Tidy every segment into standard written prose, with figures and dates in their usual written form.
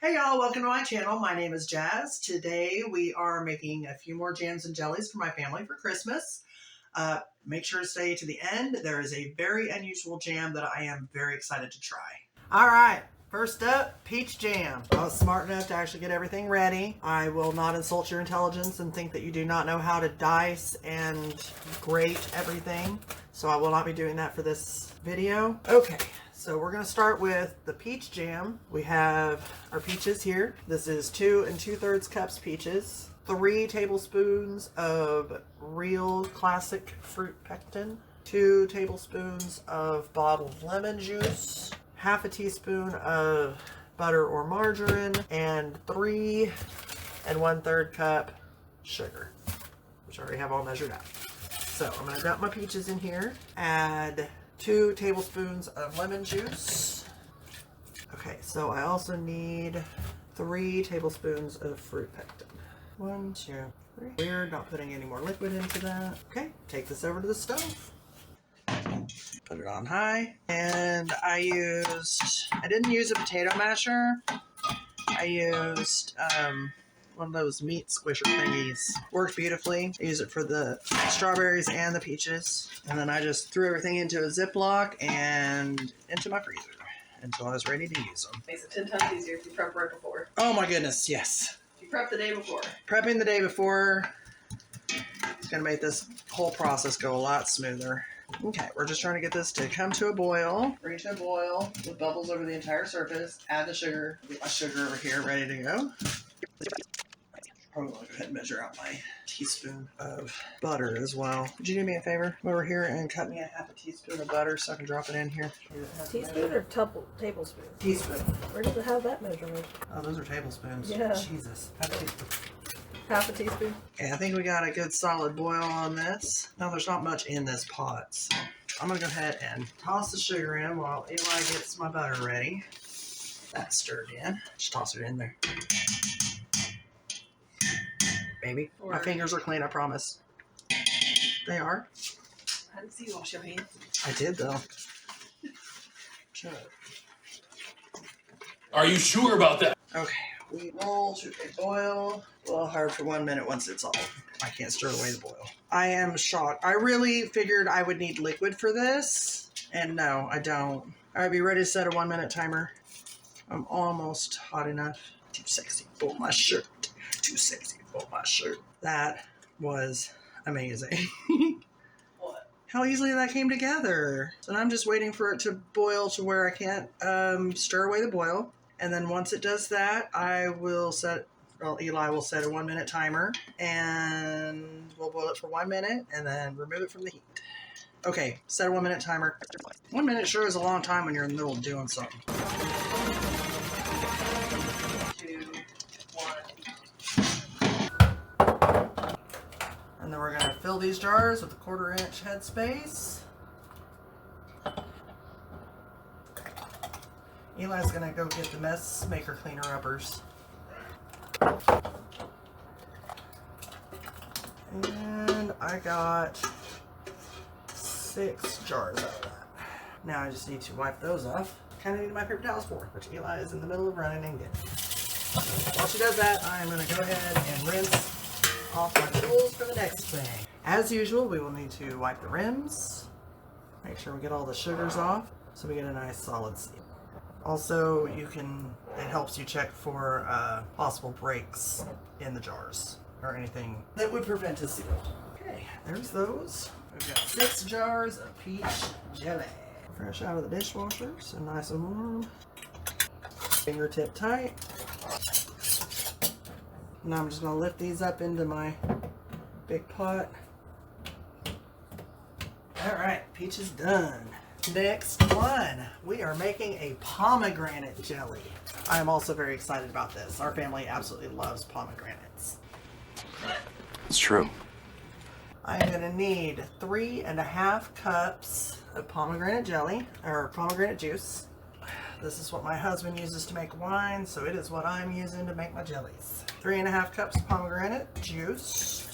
Hey y'all, welcome to my channel. My name is Jazz. Today we are making a few more jams and jellies for my family for Christmas. Make sure to stay to the end. There is a very unusual jam that I am very excited to try. Alright, first up, peach jam. I was smart enough to actually get everything ready. I will not insult your intelligence and think that you do not know how to dice and grate everything. So I will not be doing that for this video. Okay. So we're going to start with the peach jam. We have our peaches here. This is 2 2/3 cups peaches, 3 tablespoons of real classic fruit pectin, 2 tablespoons of bottled lemon juice, half a teaspoon of butter or margarine, and 3 1/3 cup sugar, which I already have all measured out. So I'm going to dump my peaches in here, add 2 tablespoons of lemon juice. Okay, so I also need 3 tablespoons of fruit pectin. 1, 2, 3. We're not putting any more liquid into that. Okay, take this over to the stove. Put it on high. And I didn't use a potato masher. I used one of those meat squisher thingies. Worked beautifully. I use it for the strawberries and the peaches. And then I just threw everything into a Ziploc and into my freezer until I was ready to use them. Makes it 10 times easier if you prep right before. Oh my goodness, yes. If you prep the day before. Prepping the day before is going to make this whole process go a lot smoother. Okay, we're just trying to get this to come to a boil. Bring it to a boil with bubbles over the entire surface. Add the sugar. Get my sugar over here ready to go. I'm going to go ahead and measure out my teaspoon of butter as well. Would you do me a favor? Come over here and cut me a half a teaspoon of butter so I can drop it in here. Teaspoon or tablespoon? Teaspoon. Where does it have that measurement? Oh, those are tablespoons. Yeah. Jesus. Half a teaspoon. Half a teaspoon? Okay, I think we got a good solid boil on this. Now there's not much in this pot, so I'm going to go ahead and toss the sugar in while Eli gets my butter ready. That's stirred in. Just toss it in there. Baby. My fingers are clean, I promise. They are. I didn't see you wash your hands. I did, though. Shut up. Are you sure about that? Okay, we roll to a boil. A little hard for 1 minute once it's all. I can't stir away the boil. I am shocked. I really figured I would need liquid for this, and no, I don't. Alright, be ready to set a 1 minute timer. I'm almost hot enough. Too sexy for my shirt. Too sexy for my shirt. That was amazing. What? How easily that came together. So now I'm just waiting for it to boil to where I can't stir away the boil. And then once it does that, Eli will set a 1 minute timer and we'll boil it for 1 minute and then remove it from the heat. Okay, set a 1 minute timer. 1 minute sure is a long time when you're in the middle of doing something. 2, 1. And then we're going to fill these jars with a 1/4 inch head space. Eli's going to go get the mess maker cleaner uppers. And I got 6 jars out of that. Now I just need to wipe those off. Kind of need my paper towels for, which Eli is in the middle of running and getting. While she does that, I'm going to go ahead and rinse off my tools for the next thing. As usual, we will need to wipe the rims. Make sure we get all the sugars off so we get a nice solid seal. Also, it helps you check for possible breaks in the jars or anything that would prevent a seal. Okay, there's those. We've got 6 jars of peach jelly. Fresh out of the dishwasher, so nice and warm. Fingertip tight. Now I'm just going to lift these up into my big pot. Alright, peach is done. Next one, we are making a pomegranate jelly. I am also very excited about this. Our family absolutely loves pomegranates. It's true. I am going to need 3 1/2 cups of pomegranate jelly, or pomegranate juice. This is what my husband uses to make wine, so it is what I'm using to make my jellies. 3 1/2 cups of pomegranate juice.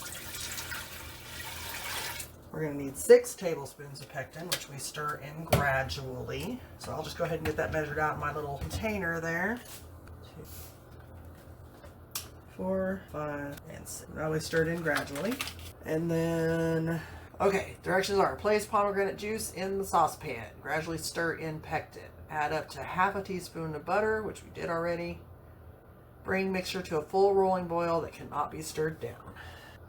We're going to need 6 tablespoons of pectin, which we stir in gradually. So I'll just go ahead and get that measured out in my little container there. 2, 4, 5, and 6. Now we stir it in gradually. And then, okay, directions are place pomegranate juice in the saucepan. Gradually stir in pectin. Add up to half a teaspoon of butter, which we did already. Bring mixture to a full rolling boil that cannot be stirred down.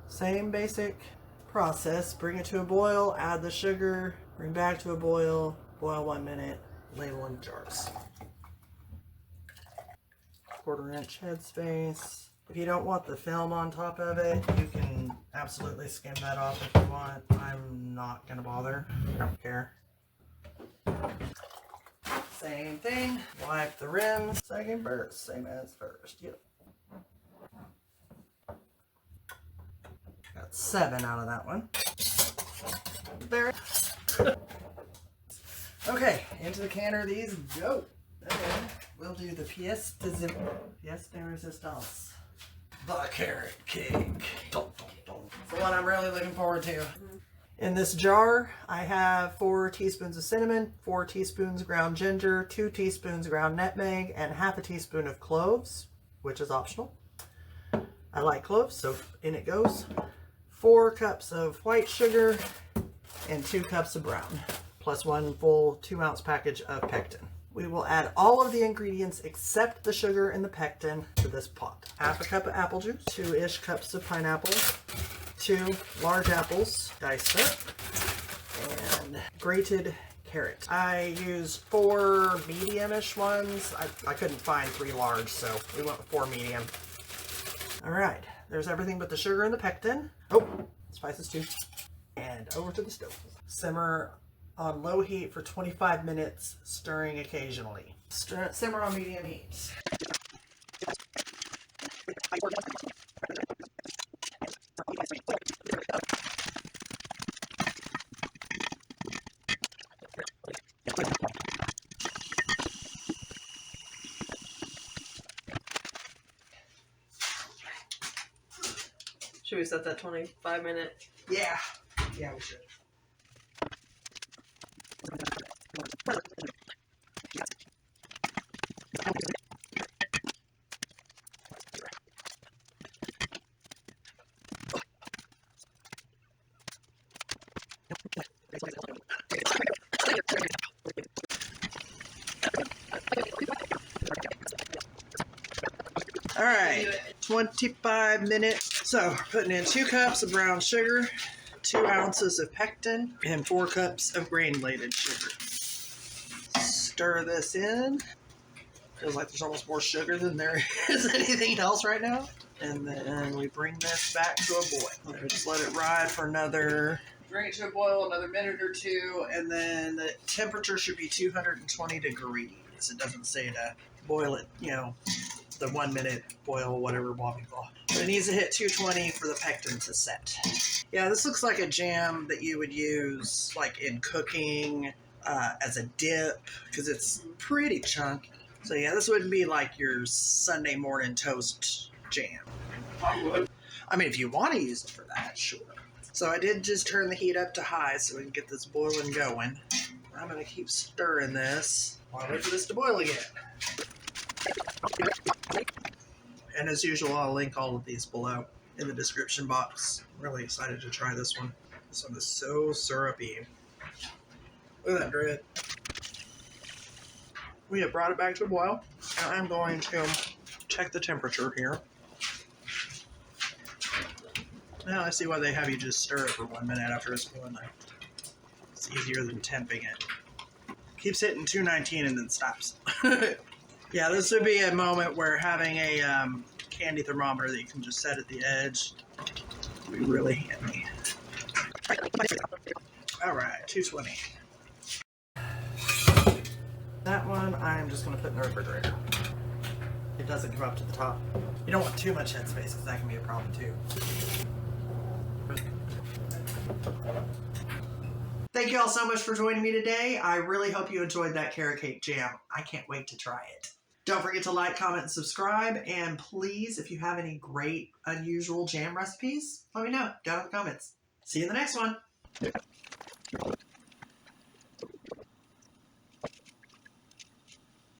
Same basic process. Bring it to a boil, add the sugar, bring back to a boil, boil 1 minute, label in jars. 1/4 inch headspace. If you don't want the film on top of it, you can absolutely skim that off if you want. I'm not gonna bother. I don't care. Same thing. Wipe the rims. Second burst, same as first. Yep. Got 7 out of that one. There. Okay, into the canner these go. Then we'll do the pièce de resistance. The carrot cake. Dun, dun, dun. It's the one I'm really looking forward to. In this jar, I have 4 teaspoons of cinnamon, 4 teaspoons ground ginger, 2 teaspoons ground nutmeg, and half a teaspoon of cloves, which is optional. I like cloves, so in it goes. 4 cups of white sugar and 2 cups of brown, plus 1 full 2-ounce package of pectin. We will add all of the ingredients except the sugar and the pectin to this pot. Half a cup of apple juice, 2-ish cups of pineapple, 2 large apples diced up, and grated carrot. I used 4 medium-ish ones. I couldn't find 3 large, so we went with 4 medium. All right, there's everything but the sugar and the pectin. Oh, spices too. And over to the stove. Simmer on low heat for 25 minutes, stirring occasionally. Simmer on medium heat. Should we set that 25-minute? Yeah. Yeah, we should. All right, 25 minutes. So putting in 2 cups of brown sugar, 2 ounces of pectin, and 4 cups of granulated sugar. Stir this in. Feels like there's almost more sugar than there is anything else right now. And then we bring this back to a boil. Just let it ride for another, bring it to a boil another minute or 2, and then the temperature should be 220 degrees. It doesn't say to boil it, you know, the 1 minute boil, whatever, blah, blah, blah. But it needs to hit 220 for the pectin to set. Yeah, this looks like a jam that you would use like in cooking as a dip, because it's pretty chunky. So yeah, this wouldn't be like your Sunday morning toast jam. I would. I mean, if you want to use it for that, sure. So I did just turn the heat up to high so we can get this boiling going. I'm going to keep stirring this while I wait for this to boil again. And as usual, I'll link all of these below in the description box. I'm really excited to try this one. This one is so syrupy. Look at that grit. We have brought it back to a boil. And I'm going to check the temperature here. Now I see why they have you just stir it for 1 minute after it's boiling. It's easier than temping it. Keeps hitting 219 and then stops. Yeah, this would be a moment where having a candy thermometer that you can just set at the edge would be really handy. All right, 220. That one I'm just going to put in the refrigerator. It doesn't come up to the top. You don't want too much headspace because that can be a problem too. Thank you all so much for joining me today. I really hope you enjoyed that carrot cake jam. I can't wait to try it. Don't forget to like, comment, and subscribe. And please, if you have any great, unusual jam recipes, let me know down in the comments. See you in the next one.